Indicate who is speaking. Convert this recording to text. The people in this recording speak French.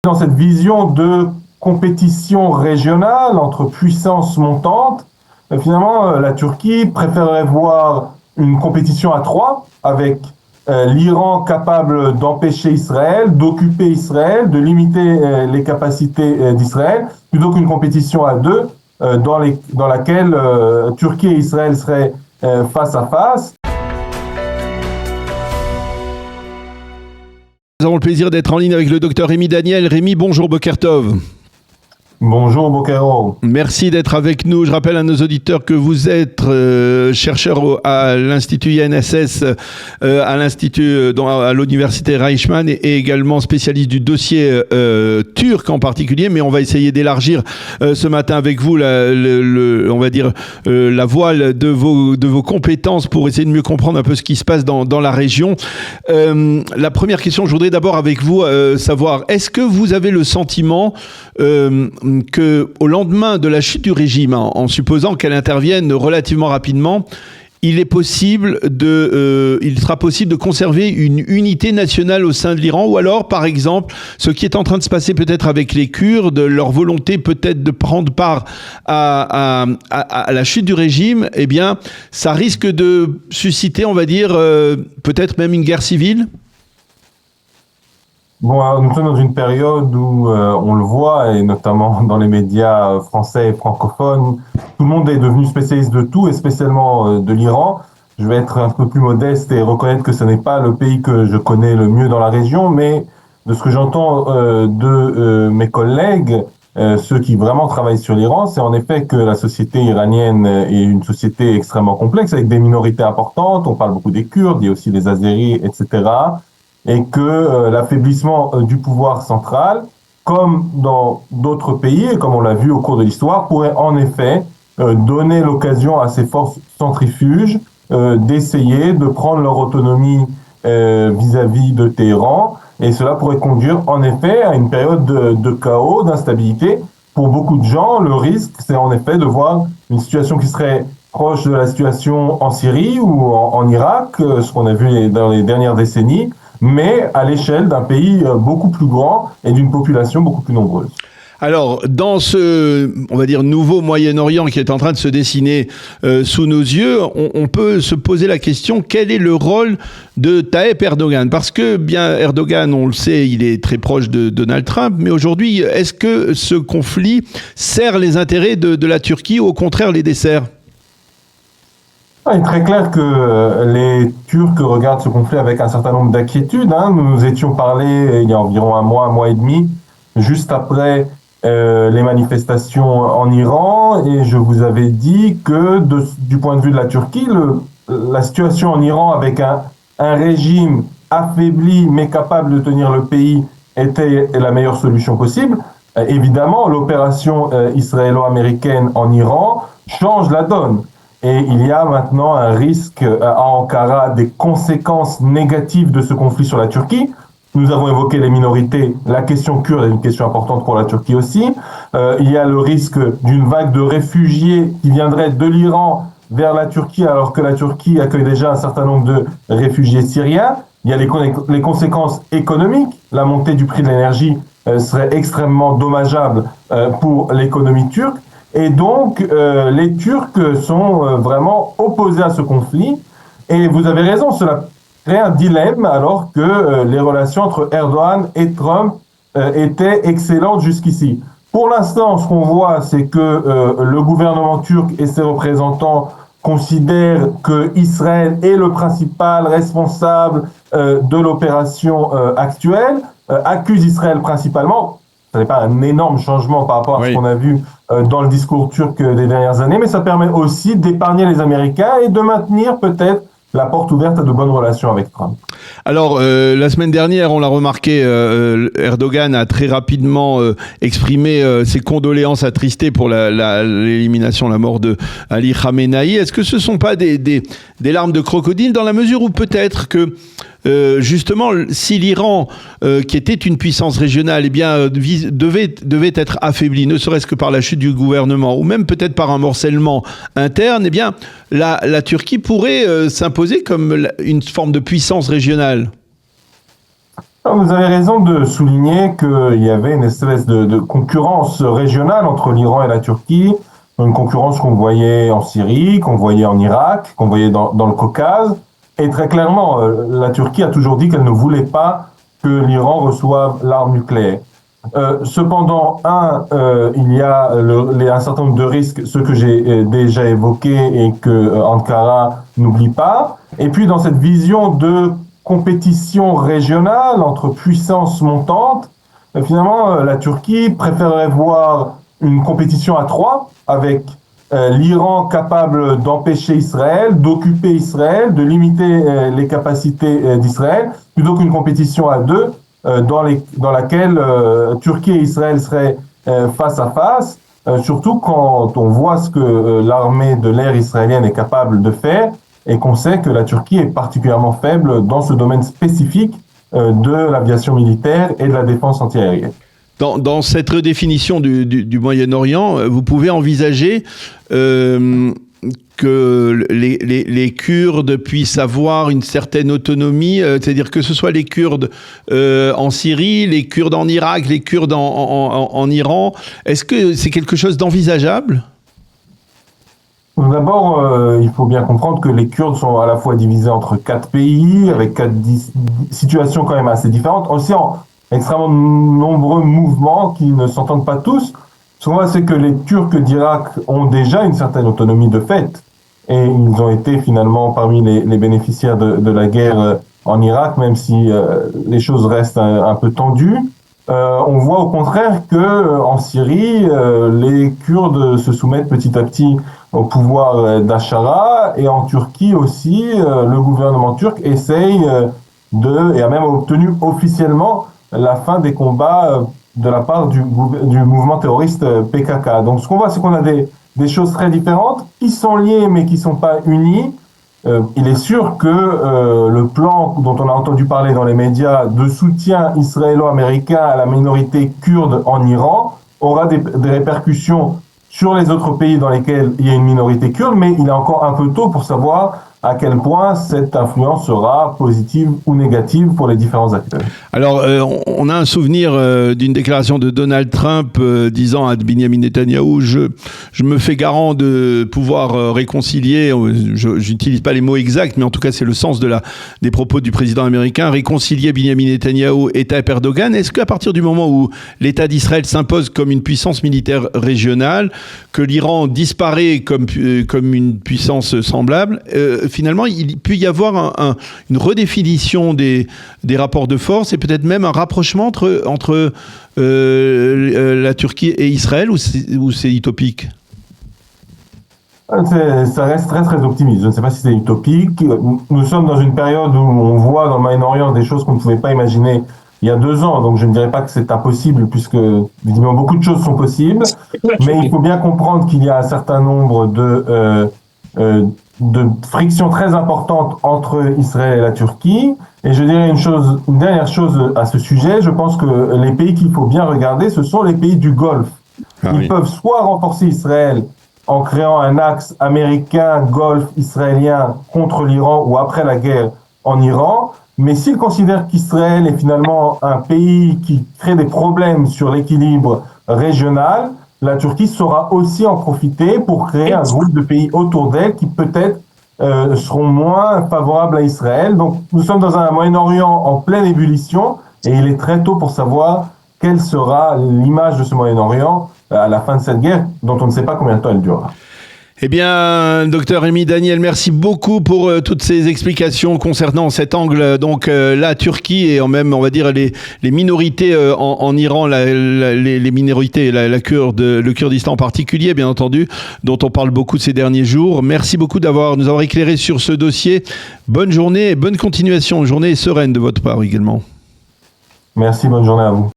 Speaker 1: Dans cette vision de compétition régionale entre puissances montantes, finalement, la Turquie préférerait voir une compétition à trois avec l'Iran capable d'empêcher Israël, d'occuper Israël, de limiter les capacités d'Israël, plutôt qu'une compétition à deux dans laquelle Turquie et Israël seraient face à face.
Speaker 2: Nous avons le plaisir d'être en ligne avec le docteur Rémi Daniel. Rémi, bonjour, Boker Tov.
Speaker 1: Bonjour Bokero.
Speaker 2: Merci d'être avec nous. Je rappelle à nos auditeurs que vous êtes chercheur à l'Institut INSS, à l'Université Reichmann et également spécialiste du dossier turc en particulier. Mais on va essayer d'élargir ce matin avec vous la voile de vos compétences pour essayer de mieux comprendre un peu ce qui se passe dans la région. La première question, je voudrais d'abord avec vous savoir, est-ce que vous avez le sentiment que au lendemain de la chute du régime, en supposant qu'elle intervienne relativement rapidement, il sera possible de conserver une unité nationale au sein de l'Iran, ou alors, par exemple, ce qui est en train de se passer peut-être avec les Kurdes, leur volonté peut-être de prendre part à la chute du régime, eh bien, ça risque de susciter, on va dire, peut-être même une guerre civile ?
Speaker 1: Bon, nous sommes dans une période où on le voit, et notamment dans les médias français et francophones, tout le monde est devenu spécialiste de tout, et spécialement de l'Iran. Je vais être un peu plus modeste et reconnaître que ce n'est pas le pays que je connais le mieux dans la région, mais de ce que j'entends de mes collègues, ceux qui vraiment travaillent sur l'Iran, c'est en effet que la société iranienne est une société extrêmement complexe, avec des minorités importantes. On parle beaucoup des Kurdes, il y a aussi les Azéris, etc., et que l'affaiblissement du pouvoir central, comme dans d'autres pays, et comme on l'a vu au cours de l'histoire, pourrait en effet donner l'occasion à ces forces centrifuges d'essayer de prendre leur autonomie vis-à-vis de Téhéran, et cela pourrait conduire en effet à une période de chaos, d'instabilité. Pour beaucoup de gens, le risque, c'est en effet de voir une situation qui serait proche de la situation en Syrie ou en Irak, ce qu'on a vu dans les dernières décennies, mais à l'échelle d'un pays beaucoup plus grand et d'une population beaucoup plus nombreuse.
Speaker 2: Alors, dans ce, on va dire, nouveau Moyen-Orient qui est en train de se dessiner sous nos yeux, on peut se poser la question, quel est le rôle de Tayyip Erdogan ? Parce que, bien, Erdogan, on le sait, il est très proche de Donald Trump, mais aujourd'hui, est-ce que ce conflit sert les intérêts de la Turquie ou au contraire les dessert ?
Speaker 1: Il est très clair que les Turcs regardent ce conflit avec un certain nombre d'inquiétudes. Nous nous étions parlé il y a environ un mois et demi, juste après les manifestations en Iran, et je vous avais dit que du point de vue de la Turquie, la situation en Iran avec un régime affaibli mais capable de tenir le pays était la meilleure solution possible. Évidemment, l'opération israélo-américaine en Iran change la donne. Et il y a maintenant un risque à Ankara des conséquences négatives de ce conflit sur la Turquie. Nous avons évoqué les minorités. La question kurde est une question importante pour la Turquie aussi. Il y a le risque d'une vague de réfugiés qui viendraient de l'Iran vers la Turquie, alors que la Turquie accueille déjà un certain nombre de réfugiés syriens. Il y a les conséquences économiques. La montée du prix de l'énergie serait extrêmement dommageable pour l'économie turque. Et donc, les Turcs sont vraiment opposés à ce conflit. Et vous avez raison, cela crée un dilemme alors que les relations entre Erdogan et Trump étaient excellentes jusqu'ici. Pour l'instant, ce qu'on voit, c'est que le gouvernement turc et ses représentants considèrent que Israël est le principal responsable de l'opération actuelle, accuse Israël principalement. Ce n'est pas un énorme changement par rapport à ce qu'on a vu dans le discours turc des dernières années, mais ça permet aussi d'épargner les Américains et de maintenir peut-être la porte ouverte à de bonnes relations avec Trump.
Speaker 2: Alors, la semaine dernière, on l'a remarqué, Erdogan a très rapidement exprimé ses condoléances attristées pour l'élimination, la mort de Ali Khamenei. Est-ce que ce ne sont pas des larmes de crocodile, dans la mesure où peut-être que justement, si l'Iran, qui était une puissance régionale, eh bien, devait être affaibli, ne serait-ce que par la chute du gouvernement, ou même peut-être par un morcellement interne, eh bien, la Turquie pourrait s'imposer comme une forme de puissance régionale.
Speaker 1: Alors, vous avez raison de souligner qu'il y avait une espèce de concurrence régionale entre l'Iran et la Turquie, une concurrence qu'on voyait en Syrie, qu'on voyait en Irak, qu'on voyait dans le Caucase. Et très clairement, la Turquie a toujours dit qu'elle ne voulait pas que l'Iran reçoive l'arme nucléaire. Cependant, il y a un certain nombre de risques, ceux que j'ai déjà évoqués et que Ankara n'oublie pas. Et puis, dans cette vision de compétition régionale entre puissances montantes, finalement, la Turquie préférerait voir une compétition à trois avec l'Iran capable d'empêcher Israël, d'occuper Israël, de limiter les capacités d'Israël, plutôt qu'une compétition à deux dans laquelle Turquie et Israël seraient face à face, surtout quand on voit ce que l'armée de l'air israélienne est capable de faire et qu'on sait que la Turquie est particulièrement faible dans ce domaine spécifique de l'aviation militaire et de la défense antiaérienne.
Speaker 2: Dans cette redéfinition du Moyen-Orient, vous pouvez envisager que les Kurdes puissent avoir une certaine autonomie, c'est-à-dire que ce soit les Kurdes en Syrie, les Kurdes en Irak, les Kurdes en Iran. Est-ce que c'est quelque chose d'envisageable ?
Speaker 1: D'abord, il faut bien comprendre que les Kurdes sont à la fois divisés entre 4 pays, avec 4 situations quand même assez différentes, aussi en extrêmement nombreux mouvements qui ne s'entendent pas tous. Ce qu'on voit, c'est que les Turcs d'Irak ont déjà une certaine autonomie de fait, et ils ont été finalement parmi les bénéficiaires de la guerre en Irak, même si les choses restent un peu tendues. On voit au contraire que en Syrie, les Kurdes se soumettent petit à petit au pouvoir d'Achara, et en Turquie aussi, le gouvernement turc essaye et a même obtenu officiellement la fin des combats de la part du mouvement terroriste PKK. Donc ce qu'on voit, c'est qu'on a des choses très différentes qui sont liées mais qui sont pas unies. Il est sûr que le plan dont on a entendu parler dans les médias de soutien israélo-américain à la minorité kurde en Iran aura des répercussions sur les autres pays dans lesquels il y a une minorité kurde, mais il est encore un peu tôt pour savoir à quel point cette influence sera positive ou négative pour les différents acteurs.
Speaker 2: Alors, on a un souvenir d'une déclaration de Donald Trump disant à Benjamin Netanyahou, je me fais garant de pouvoir réconcilier, je n'utilise pas les mots exacts, mais en tout cas c'est le sens des propos du président américain, réconcilier Benjamin Netanyahou et Tayyip Erdogan. Est-ce qu'à partir du moment où l'État d'Israël s'impose comme une puissance militaire régionale, que l'Iran disparaît comme une puissance semblable, finalement, il peut y avoir une redéfinition des rapports de force et peut-être même un rapprochement entre la Turquie et Israël, ou c'est utopique ?
Speaker 1: Ça reste très très optimiste. Je ne sais pas si c'est utopique. Nous sommes dans une période où on voit dans le Moyen-Orient des choses qu'on ne pouvait pas imaginer il y a 2 ans. Donc je ne dirais pas que c'est impossible, puisque évidemment beaucoup de choses sont possibles. Mais il faut bien comprendre qu'il y a un certain nombre de frictions très importantes entre Israël et la Turquie. Et je dirais une dernière chose à ce sujet. Je pense que les pays qu'il faut bien regarder, ce sont les pays du Golfe. Ils peuvent soit renforcer Israël en créant un axe américain-golfe israélien contre l'Iran ou après la guerre en Iran, mais s'ils considèrent qu'Israël est finalement un pays qui crée des problèmes sur l'équilibre régional, la Turquie saura aussi en profiter pour créer un groupe de pays autour d'elle qui peut-être seront moins favorables à Israël. Donc nous sommes dans un Moyen-Orient en pleine ébullition, et il est très tôt pour savoir quelle sera l'image de ce Moyen-Orient à la fin de cette guerre, dont on ne sait pas combien de temps elle durera.
Speaker 2: Eh bien, docteur Rémi Daniel, merci beaucoup pour toutes ces explications concernant cet angle, donc la Turquie et même, on va dire, les minorités en Iran, les minorités, le Kurdistan en particulier, bien entendu, dont on parle beaucoup ces derniers jours. Merci beaucoup nous avoir éclairé sur ce dossier. Bonne journée et bonne continuation, journée sereine de votre part également.
Speaker 1: Merci, bonne journée à vous.